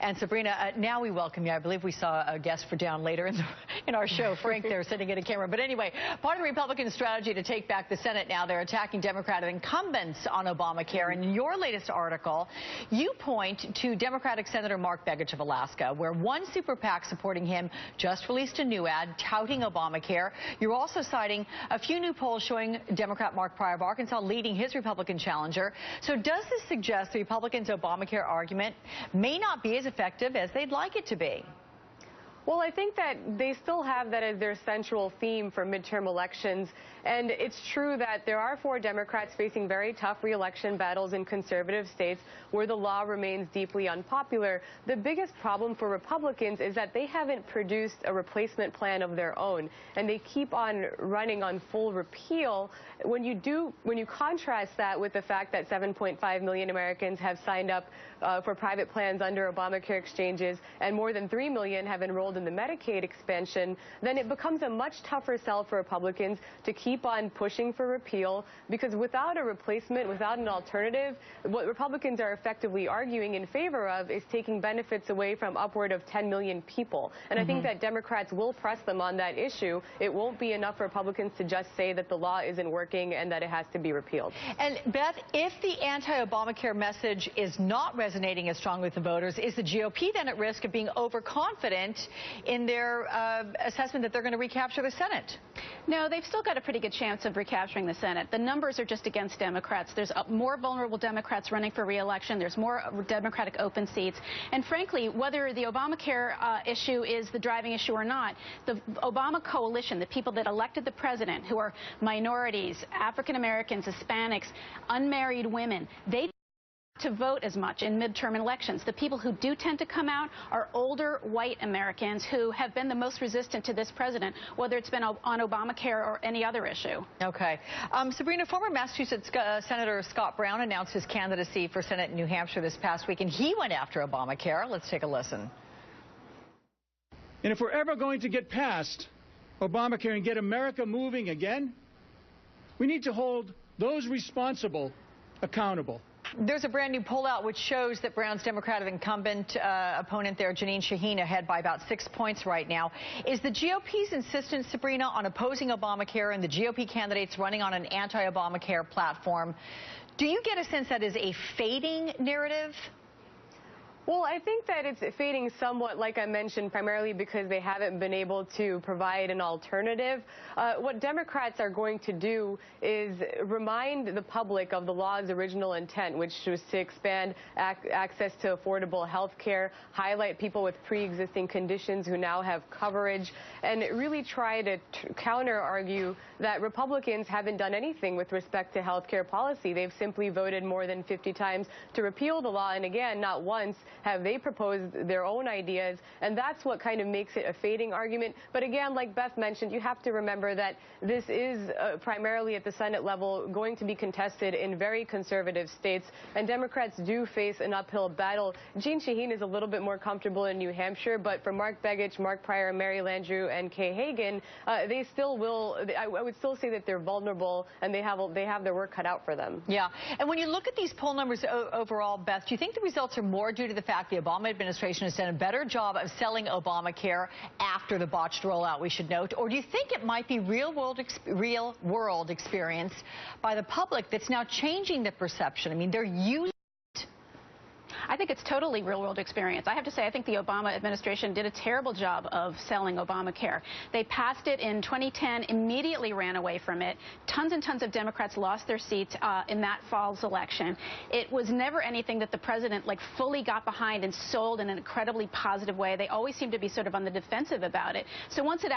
And Sabrina, now we welcome you. I believe we saw a guest for down later in our show, Frank, there sitting in a camera. But anyway, part of the Republican strategy to take back the Senate now, they're attacking Democratic incumbents on Obamacare. And in your latest article, you point to Democratic Senator Mark Begich of Alaska, where one super PAC supporting him just released a new ad touting Obamacare. You're also citing a few new polls showing Democrat Mark Pryor of Arkansas leading his Republican challenger. So does this suggest the Republicans' Obamacare argument may not be as effective as they'd like it to be? Well, I think that they still have that as their central theme for midterm elections. And it's true that there are 4 Democrats facing very tough re-election battles in conservative states where the law remains deeply unpopular. The biggest problem for Republicans is that they haven't produced a replacement plan of their own, and they keep on running on full repeal. When you contrast that with the fact that 7.5 million Americans have signed up for private plans under Obamacare exchanges and more than 3 million have enrolled in the Medicaid expansion, then it becomes a much tougher sell for Republicans to keep on pushing for repeal, because without a replacement, without an alternative, what Republicans are effectively arguing in favor of is taking benefits away from upward of 10 million people. And I think that Democrats will press them on that issue. It won't be enough for Republicans to just say that the law isn't working and that it has to be repealed. And Beth, if the anti-Obamacare message is not resonating as strongly with the voters, is the GOP then at risk of being overconfident in their assessment that they're going to recapture the Senate? No, they've still got a pretty good chance of recapturing the Senate. The numbers are just against Democrats. There's more vulnerable Democrats running for re-election. There's more Democratic open seats. And frankly, whether the Obamacare issue is the driving issue or not, the Obama coalition, the people that elected the president, who are minorities, African Americans, Hispanics, unmarried women, they to vote as much in midterm elections. The people who do tend to come out are older white Americans who have been the most resistant to this president, whether it's been on Obamacare or any other issue. Okay. Sabrina, former Massachusetts Senator Scott Brown announced his candidacy for Senate in New Hampshire this past week, and he went after Obamacare. Let's take a listen. And if we're ever going to get past Obamacare and get America moving again, we need to hold those responsible accountable. There's a brand new poll out which shows that Brown's Democratic incumbent opponent there, Jeanine Shaheen, ahead by about 6 points right now. Is the GOP's insistence, Sabrina, on opposing Obamacare and the GOP candidates running on an anti-Obamacare platform, do you get a sense that is a fading narrative? Well, I think that it's fading somewhat, like I mentioned, primarily because they haven't been able to provide an alternative. What Democrats are going to do is remind the public of the law's original intent, which was to expand access to affordable health care, highlight people with pre-existing conditions who now have coverage, and really try to counter-argue that Republicans haven't done anything with respect to health care policy. They've simply voted more than 50 times to repeal the law, and again, not once have they proposed their own ideas, and that's what kind of makes it a fading argument. But again, like Beth mentioned, you have to remember that this is primarily at the Senate level going to be contested in very conservative states, and Democrats do face an uphill battle. Jeanine Shaheen is a little bit more comfortable in New Hampshire, but for Mark Begich, Mark Pryor, Mary Landrieu, and Kay Hagan, they still will, I would still say that they're vulnerable, and they have their work cut out for them. Yeah, and when you look at these poll numbers overall, Beth, do you think the results are more due to the fact the Obama administration has done a better job of selling Obamacare after the botched rollout, we should note, or do you think it might be real world experience by the public that's now changing the perception? I mean, they're using I think it's totally real-world experience. I have to say, I think the Obama administration did a terrible job of selling Obamacare. They passed it in 2010, immediately ran away from it. Tons and tons of Democrats lost their seats in that fall's election. It was never anything that the president fully got behind and sold in an incredibly positive way. They always seem to be sort of on the defensive about it. So once it